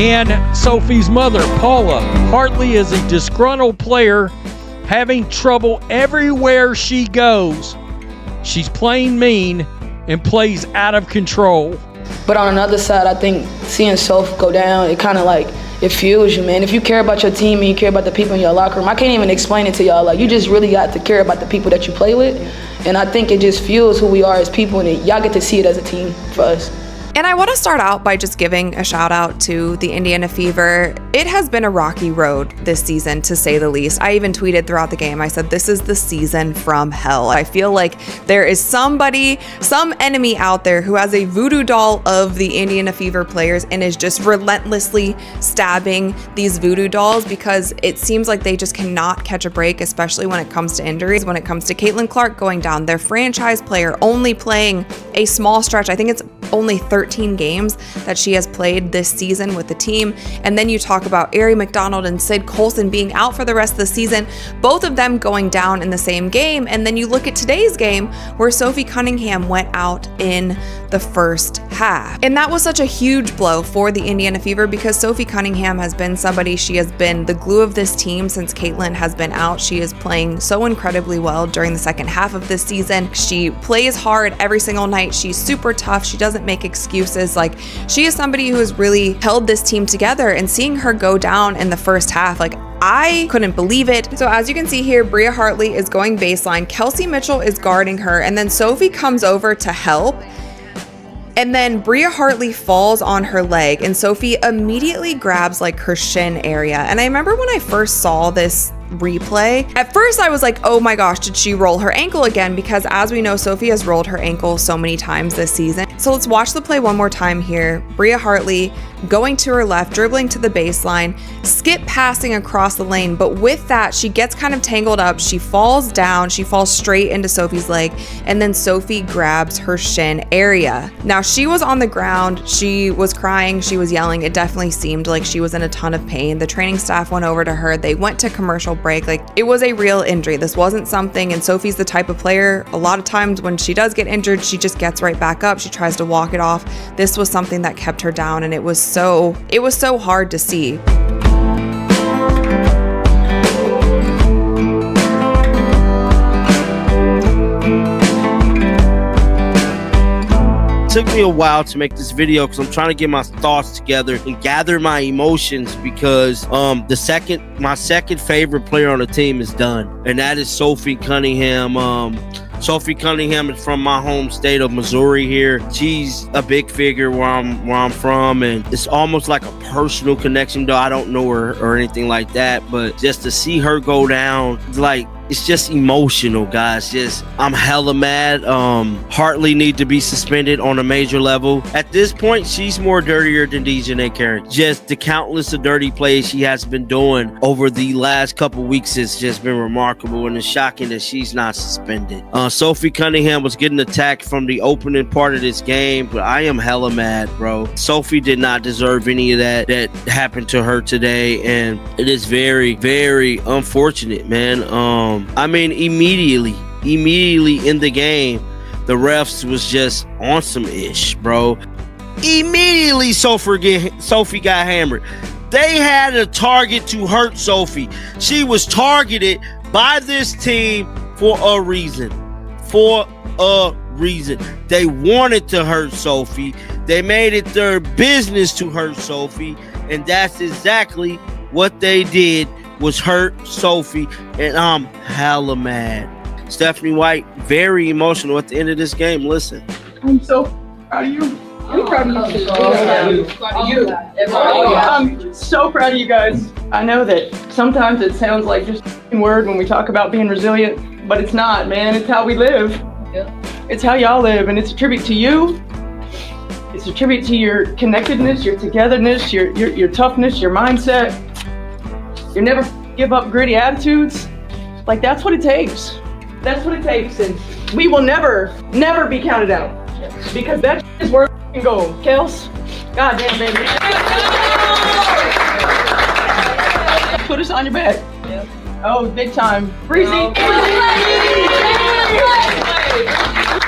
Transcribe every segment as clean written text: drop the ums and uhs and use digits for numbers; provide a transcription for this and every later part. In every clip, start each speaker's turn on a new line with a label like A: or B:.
A: And Sophie's mother, Paula. Hartley is a disgruntled player, having trouble everywhere she goes. She's playing mean and plays out of control.
B: But on another side, I think seeing Soph go down, it kind of like, it fuels you, man. If you care about your team and you care about the people in your locker room, I can't even explain it to y'all. Like, you just really got to care about the people that you play with. And I think it just fuels who we are as people, and y'all get to see it as a team for us.
C: And I want to start out by just giving a shout out to the Indiana Fever. It has been a rocky road this season, to say the least. I even tweeted throughout the game, I said, this is the season from hell. I feel like there is somebody, some enemy out there who has a voodoo doll of the Indiana Fever players and is just relentlessly stabbing these voodoo dolls, because it seems like they just cannot catch a break, especially when it comes to injuries. When it comes to Caitlin Clark going down, their franchise player only playing a small stretch. I think it's only 13 games that she has played this season with the team. And then you talk about Ari McDonald and Sid Colson being out for the rest of the season, both of them going down in the same game. And then you look at today's game where Sophie Cunningham went out in the first half. And that was such a huge blow for the Indiana Fever, because Sophie Cunningham has been somebody, she has been the glue of this team since Caitlin has been out. She is playing so incredibly well during the second half of this season. She plays hard every single night. She's super tough. She doesn't make excuses. Like, she is somebody who has really held this team together, and seeing her go down in the first half, like, I couldn't believe it. So as you can see here, Bria Hartley is going baseline. Kelsey Mitchell is guarding her, and then Sophie comes over to help. And then Bria Hartley falls on her leg, and Sophie immediately grabs like her shin area. And I remember when I first saw this replay, at first I was like, oh my gosh, did she roll her ankle again? Because as we know, Sophie has rolled her ankle so many times this season. So let's watch the play one more time here. Bria Hartley going to her left, dribbling to the baseline, skip passing across the lane. But with that, she gets kind of tangled up. She falls down. She falls straight into Sophie's leg. And then Sophie grabs her shin area. Now, she was on the ground. She was crying. She was yelling. It definitely seemed like she was in a ton of pain. The training staff went over to her. They went to commercial break. Like, it was a real injury. This wasn't something, and Sophie's the type of player, a lot of times when she does get injured, she just gets right back up. She tries to walk it off. This was something that kept her down, and it was so hard to see.
D: It took me a while to make this video because I'm trying to get my thoughts together and gather my emotions, because my second favorite player on the team is done, and that is Sophie Cunningham. Sophie Cunningham is from my home state of Missouri here. She's a big figure where I'm from, and it's almost like a personal connection, though I don't know her or anything like that. But just to see her go down, like, it's just emotional, guys. I'm hella mad. Hartley need to be suspended on a major level. At this point, she's more dirtier than Dejanay Carrick. Just the countless of dirty plays she has been doing over the last couple weeks has just been remarkable, and it's shocking that she's not suspended. Sophie Cunningham was getting attacked from the opening part of this game, but I am hella mad, bro. Sophie did not deserve any of that happened to her today, and it is very, very unfortunate, man. I mean, immediately in the game, the refs was just on some ish, bro. Immediately, Sophie got hammered. They had a target to hurt Sophie. She was targeted by this team for a reason. They wanted to hurt Sophie. They made it their business to hurt Sophie, and that's exactly what they did, was hurt Sophie, and I'm hella mad. Stephanie White, very emotional at the end of this game. Listen.
E: I'm so proud of you. I'm proud of you. I'm so proud of you guys. I know that sometimes it sounds like just a word when we talk about being resilient, but it's not, man. It's how we live. Yeah. It's how y'all live, and it's a tribute to you. It's a tribute to your connectedness, your togetherness, your toughness, your mindset. You never give up gritty attitudes. Like, that's what it takes. That's what it takes, and we will never be counted out, because that is where it can go. Kels, goddamn baby. Put us on your back. Yep. Oh, big time. Breezy.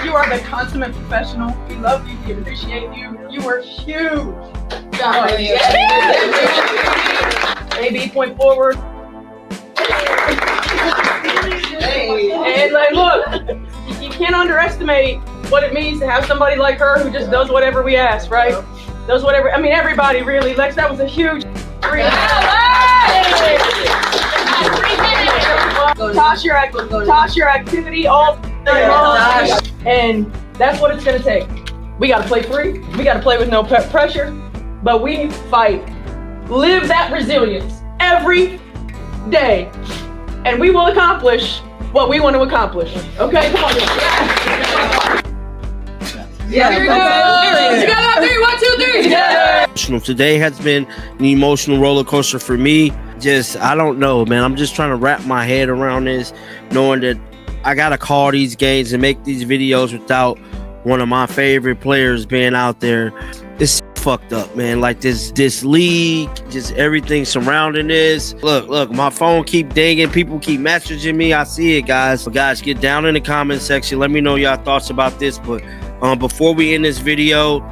E: You You are the consummate professional. We love you. We appreciate you. You were huge. AB, point forward. And like, look, you can't underestimate what it means to have somebody like her who just does whatever we ask, right? Does whatever. I mean, everybody really. Lex, that was a huge. Toss your activity all day long, and that's what it's gonna take. We gotta play free. We gotta play with no pressure, but we fight. Live that resilience every day, and we will accomplish what we want to accomplish. Okay, come on. Yeah. Here we go. Together, 3, 1, 2, 3. Yeah.
D: Today has been an emotional roller coaster for me. I don't know, man. I'm just trying to wrap my head around this, knowing that I gotta call these games and make these videos without one of my favorite players being out there. It's fucked up, man. Like this league, just everything surrounding this. Look, my phone keep dinging. People keep messaging me. I see it, guys. But guys, get down in the comment section. Let me know your thoughts about this. But before we end this video,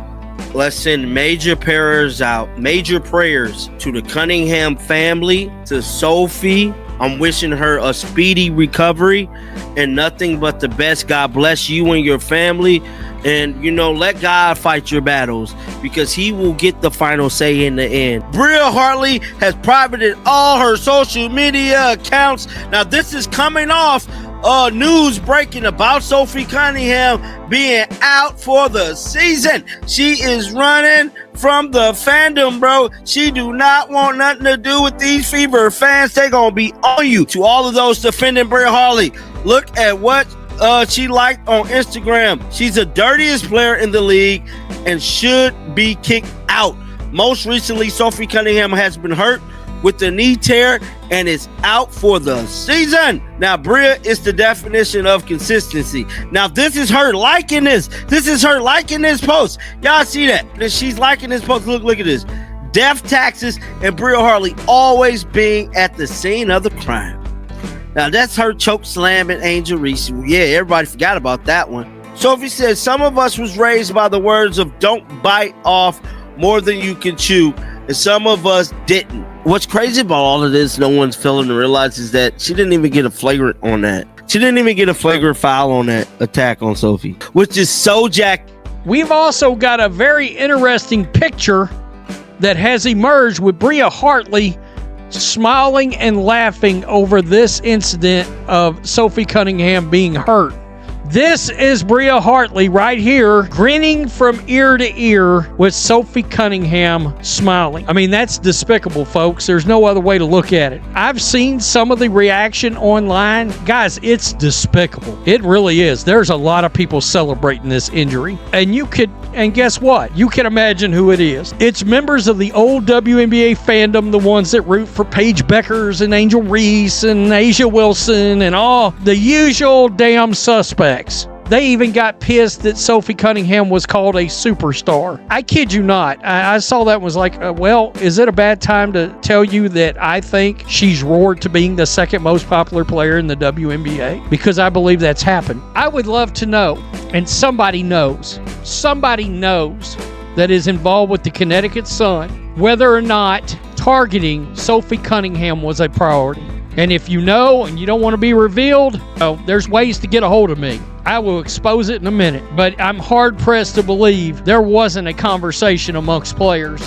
D: let's send major prayers to the Cunningham family, to Sophie. I'm wishing her a speedy recovery and nothing but the best. God bless you and your family. And, let God fight your battles, because he will get the final say in the end. Bria Hartley has privated all her social media accounts. Now, this is coming off news breaking about Sophie Cunningham being out for the season. She is running from the fandom, bro. She do not want nothing to do with these Fever fans. They gonna be on you. To all of those defending Bria Hartley, look at what she liked on Instagram. She's the dirtiest player in the league and should be kicked out. Most recently, Sophie Cunningham has been hurt with the knee tear and is out for the season. Now, Bria is the definition of consistency. Now, this is her liking this. This is her liking this post. Y'all see that? She's liking this post. Look at this. Death taxes and Bria Hartley always being at the scene of the crime. Now, that's her choke slamming Angel Reese. Yeah, everybody forgot about that one. Sophie says, some of us was raised by the words of don't bite off more than you can chew, and some of us didn't. What's crazy about all of this, no one's failing to realize, is that she didn't even get a flagrant on that. She didn't even get a flagrant foul on that attack on Sophie, which is so jacked.
A: We've also got a very interesting picture that has emerged with Bria Hartley smiling and laughing over this incident of Sophie Cunningham being hurt. This is Bria Hartley right here, grinning from ear to ear with Sophie Cunningham smiling. I mean, that's despicable, folks. There's no other way to look at it. I've seen some of the reaction online. Guys, it's despicable. It really is. There's a lot of people celebrating this injury. And guess what? You can imagine who it is. It's members of the old WNBA fandom, the ones that root for Paige Beckers and Angel Reese and Asia Wilson and all the usual damn suspects. They even got pissed that Sophie Cunningham was called a superstar. I kid you not. I saw that and was like, well, is it a bad time to tell you that I think she's roared to being the second most popular player in the WNBA? Because I believe that's happened. I would love to know, and somebody knows that is involved with the Connecticut Sun, whether or not targeting Sophie Cunningham was a priority. And if you know and you don't want to be revealed, there's ways to get a hold of me. I will expose it in a minute. But I'm hard-pressed to believe there wasn't a conversation amongst players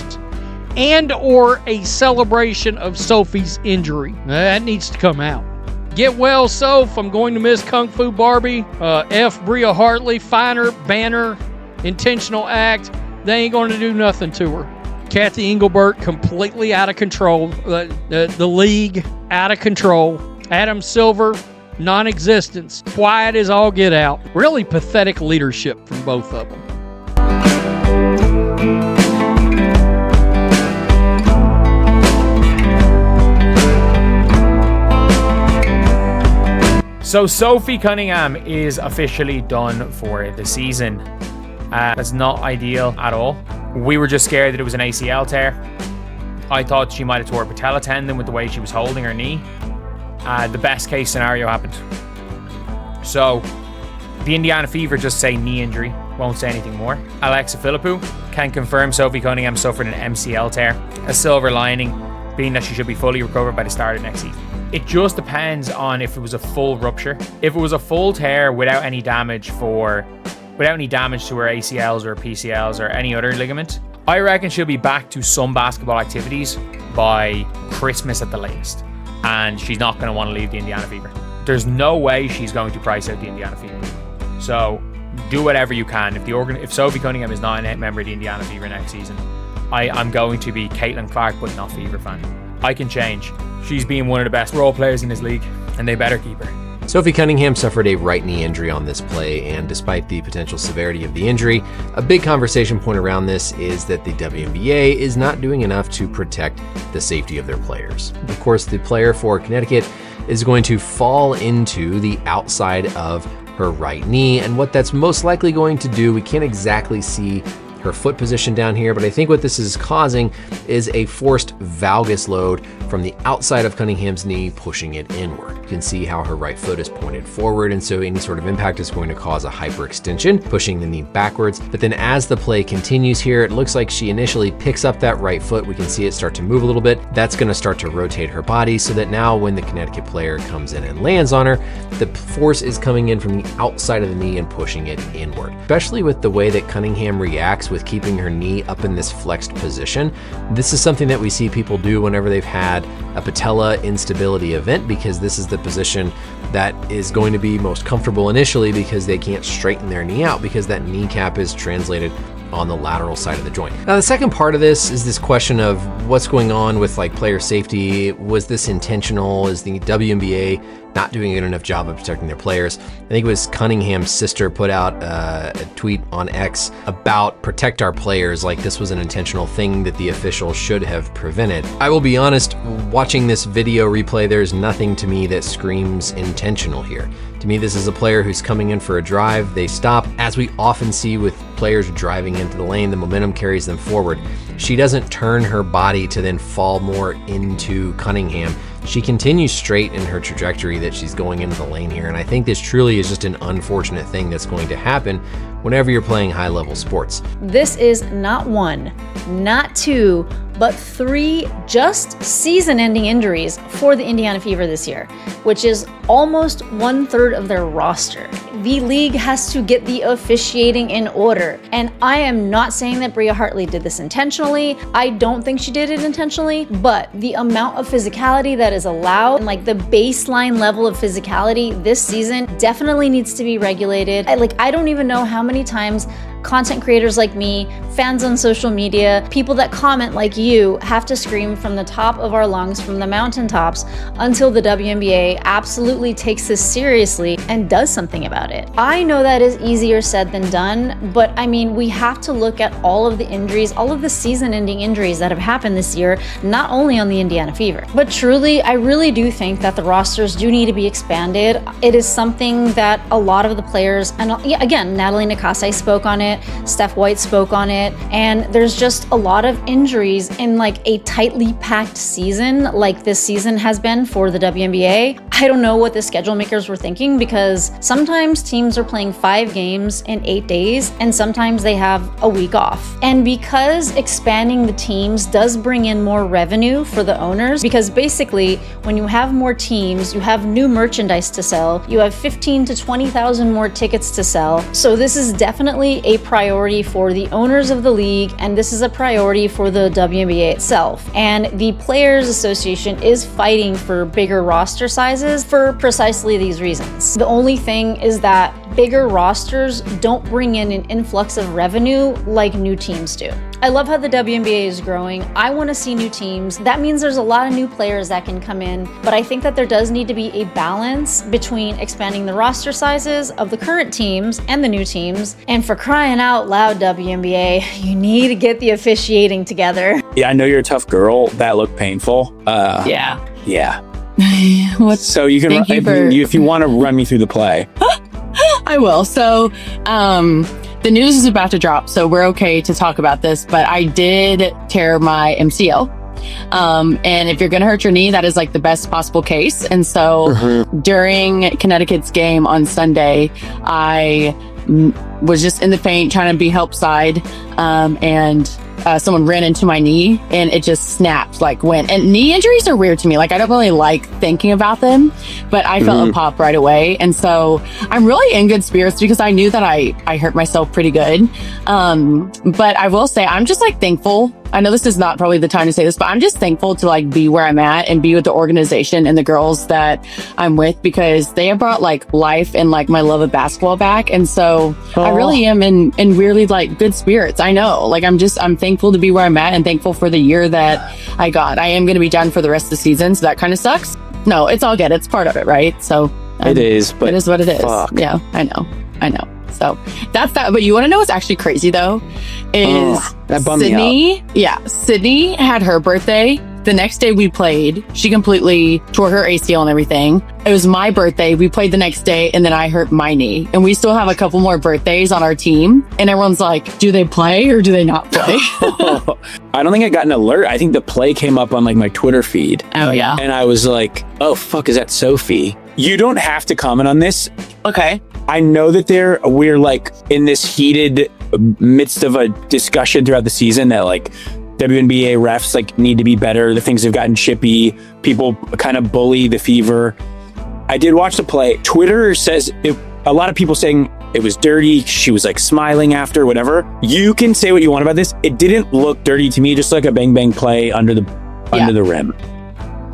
A: and or a celebration of Sophie's injury. That needs to come out. Get well, Soph. I'm going to miss Kung Fu Barbie. F. Bria Hartley, finer, banner, intentional act. They ain't going to do nothing to her. Kathy Engelbert, completely out of control. The league, out of control. Adam Silver, non-existence. Quiet as all get out. Really pathetic leadership from both of them.
F: So Sophie Cunningham is officially done for the season. That's not ideal at all. We were just scared that it was an ACL tear. I thought she might have tore a patella tendon with the way she was holding her knee. The best case scenario happened. So The Indiana Fever just say knee injury, won't say anything more. Alexa Philippou can confirm Sophie Cunningham suffered an MCL tear, a silver lining being that she should be fully recovered by the start of next season. It just depends on if it was a full rupture. If it was a full tear without any damage to her ACLs or PCLs or any other ligament, I reckon she'll be back to some basketball activities by Christmas at the latest. And she's not going to want to leave the Indiana Fever. There's no way she's going to price out the Indiana Fever. So do whatever you can. If Sophie Cunningham is not a member of the Indiana Fever next season, I'm going to be Caitlin Clark, but not Fever fan. I can change. She's been one of the best role players in this league, and they better keep her.
G: Sophie Cunningham suffered a right knee injury on this play, and despite the potential severity of the injury, a big conversation point around this is that the WNBA is not doing enough to protect the safety of their players. Of course, the player for Connecticut is going to fall into the outside of her right knee, and what that's most likely going to do, we can't exactly see her foot position down here, but I think what this is causing is a forced valgus load from the outside of Cunningham's knee, pushing it inward. You can see how her right foot is pointed forward, and so any sort of impact is going to cause a hyperextension, pushing the knee backwards. But then as the play continues here, it looks like she initially picks up that right foot. We can see it start to move a little bit. That's going to start to rotate her body so that now when the Connecticut player comes in and lands on her, the force is coming in from the outside of the knee and pushing it inward. Especially with the way that Cunningham reacts with keeping her knee up in this flexed position. This is something that we see people do whenever they've had a patella instability event, because this is the position that is going to be most comfortable initially because they can't straighten their knee out because that kneecap is translated on the lateral side of the joint. Now, the second part of this is this question of what's going on with like player safety. Was this intentional? Is the WNBA not doing a good enough job of protecting their players? I think it was Cunningham's sister put out a tweet on X about protect our players, like this was an intentional thing that the officials should have prevented. I will be honest, watching this video replay, there's nothing to me that screams intentional here. To me, this is a player who's coming in for a drive. They stop. As we often see with players driving into the lane, the momentum carries them forward. She doesn't turn her body to then fall more into Cunningham. She continues straight in her trajectory that she's going into the lane here. And I think this truly is just an unfortunate thing that's going to happen whenever you're playing high-level sports.
H: This is not one, not two, but 3 just season-ending injuries for the Indiana Fever this year, which is almost 1/3 of their roster. The league has to get the officiating in order. And I am not saying that Bria Hartley did this intentionally. I don't think she did it intentionally, but the amount of physicality that is allowed and like the baseline level of physicality this season definitely needs to be regulated. I don't even know how many times content creators like me, fans on social media, people that comment like you have to scream from the top of our lungs, from the mountaintops, until the WNBA absolutely takes this seriously and does something about it. I know that is easier said than done, but I mean, we have to look at all of the injuries, all of the season-ending injuries that have happened this year, not only on the Indiana Fever. But truly, I really do think that the rosters do need to be expanded. It is something that a lot of the players, and again, Natalie Nakase spoke on it, Steph White spoke on it, and there's just a lot of injuries in like a tightly packed season like this season has been for the WNBA. I don't know what the schedule makers were thinking, because sometimes teams are playing 5 games in 8 days and sometimes they have a week off. And because expanding the teams does bring in more revenue for the owners, because basically when you have more teams, you have new merchandise to sell, you have 15 to 20,000 more tickets to sell. So this is definitely a priority for the owners of the league, and this is a priority for the WNBA itself. And the Players Association is fighting for bigger roster sizes for precisely these reasons. The only thing is that bigger rosters don't bring in an influx of revenue like new teams do. I love how the WNBA is growing. I want to see new teams. That means there's a lot of new players that can come in, but I think that there does need to be a balance between expanding the roster sizes of the current teams and the new teams. And for crying out loud, WNBA, you need to get the officiating together.
I: Yeah, I know you're a tough girl. That looked painful.
J: Yeah.
I: So you can, if you want to run me through the play.
J: I will. So, the news is about to drop, so we're okay to talk about this, but I did tear my MCL. And if you're going to hurt your knee, that is like the best possible case. And so during Connecticut's game on Sunday, I was just in the paint trying to be help side, and someone ran into my knee and it just snapped, and knee injuries are weird to me. Like, I don't really like thinking about them, but I felt a pop right away. And so I'm really in good spirits because I knew that I hurt myself pretty good. But I will say, I'm just like thankful. I know this is not probably the time to say this, but I'm just thankful to like be where I'm at and be with the organization and the girls that I'm with, because they have brought like life and like my love of basketball back. And so I really am in weirdly like good spirits. I know, like I'm thankful to be where I'm at and thankful for the year that I got. I am going to be done for the rest of the season, so that kind of sucks. No, it's all good. It's part of it, right? So
I: it is, but
J: it is what it is.
I: Fuck.
J: Yeah, I know. So that's that. But you want to know what's actually crazy though? Is
I: that bummed me out.
J: Yeah, Sydney had her birthday. The next day we played, she completely tore her ACL and everything. It was my birthday. We played the next day and then I hurt my knee. And we still have a couple more birthdays on our team. And everyone's like, do they play or do they not play?
I: I don't think I got an alert. I think the play came up on like my Twitter feed.
J: Oh, yeah.
I: And I was like, oh, fuck, is that Sophie? You don't have to comment on this.
J: Okay.
I: I know that we're like in this heated midst of a discussion throughout the season that like WNBA refs like need to be better. The things have gotten chippy. People kind of bully the Fever. I did watch the play. Twitter says a lot of people saying it was dirty. She was like smiling after, whatever. You can say what you want about this. It didn't look dirty to me. Just like a bang bang play under the rim.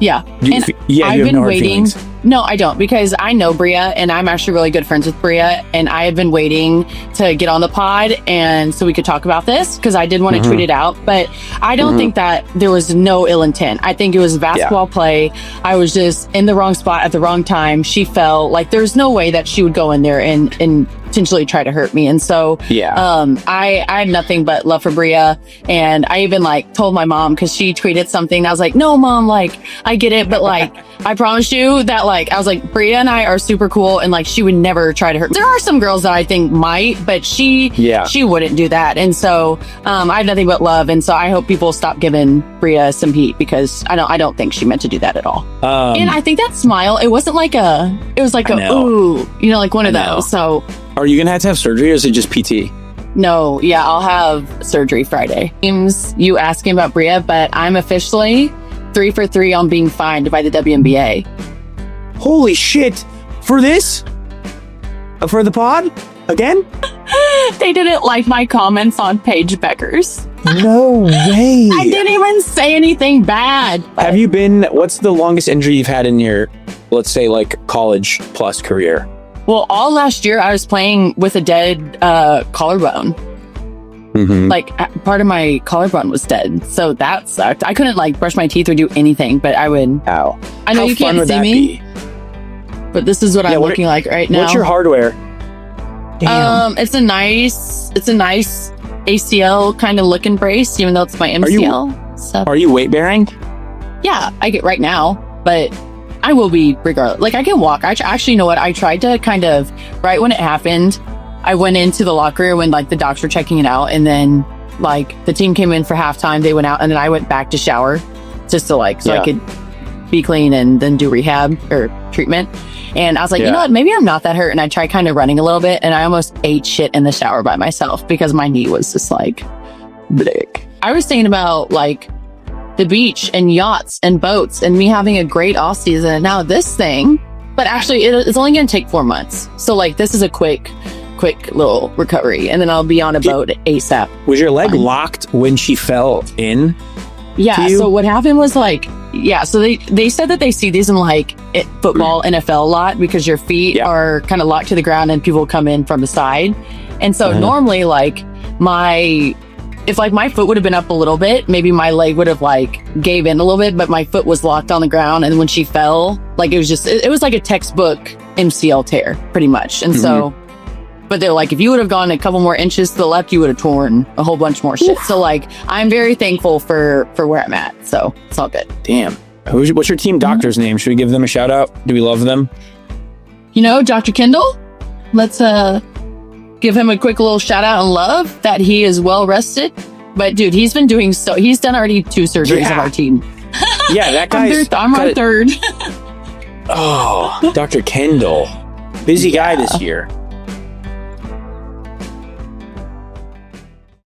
J: Yeah. I've been waiting. No, I don't, because I know Bria and I'm actually really good friends with Bria, and I have been waiting to get on the pod and so we could talk about this because I did want to tweet it out, but I don't think that there was no ill intent. I think it was basketball play. I was just in the wrong spot at the wrong time. She fell. Like, there's no way that she would go in there and potentially try to hurt me. And so I had nothing but love for Bria, and I even like told my mom, because she tweeted something. I was like, no, Mom, like I get it, but like I promise you that like I was like, Bria and I are super cool, and like she would never try to hurt. There are some girls that I think might, but she wouldn't do that. And so I have nothing but love, and so I hope people stop giving Bria some heat, because I don't think she meant to do that at all. And I think that smile, it wasn't like it was like ooh, like one of those. So
I: are you gonna have to have surgery, or is it just PT?
J: No, yeah, I'll have surgery Friday. You asking about Bria, but I'm officially 3 for 3 on being fined by the WNBA.
I: Holy shit! For this? For the pod? Again?
J: They didn't like my comments on Paige Becker's.
I: No way!
J: I didn't even say anything bad.
I: What's the longest injury you've had in your, let's say, like, college plus career?
J: Well, all last year I was playing with a dead collarbone. Like, part of my collarbone was dead, so that sucked. I couldn't like brush my teeth or do anything, but I would.
I: Ow!
J: I know you can't see me, but this is what I'm looking like right now.
I: What's your hardware?
J: Damn. It's a nice ACL kind of looking brace, even though it's my MCL.
I: Are you weight bearing?
J: Yeah, I get right now, but I will be regardless. Like, I can walk. Actually, you know what? I tried to kind of, right when it happened, I went into the locker room when like the docs were checking it out, and then like the team came in for halftime, they went out, and then I went back to shower just to I could be clean and then do rehab or treatment. And I was like, you know what? Maybe I'm not that hurt. And I tried kind of running a little bit, and I almost ate shit in the shower by myself because my knee was just like, blick. I was thinking about like the beach and yachts and boats and me having a great off season, and now this thing. But actually, it's only going to take 4 months. So like, this is a quick little recovery, and then I'll be on a boat ASAP.
I: Was your leg locked when she fell in?
J: Yeah. So what happened was like, so they said that they see these in like football, NFL a lot, because your feet are kind of locked to the ground and people come in from the side. And so normally like if like my foot would have been up a little bit, maybe my leg would have like gave in a little bit, but my foot was locked on the ground. And when she fell, like it was like a textbook MCL tear pretty much. And so, but they're like, if you would have gone a couple more inches to the left, you would have torn a whole bunch more shit. So like, I'm very thankful for where I'm at. So it's all good.
I: Damn. What's your team doctor's name? Should we give them a shout out? Do we love them?
J: Dr. Kendall, let's give him a quick little shout out and love that he is well rested But dude, he's been doing so. He's done already 2 surgeries of our team.
I: Yeah, that guy's.
J: I'm on 3rd.
I: Oh, Dr. Kendall, busy guy this year.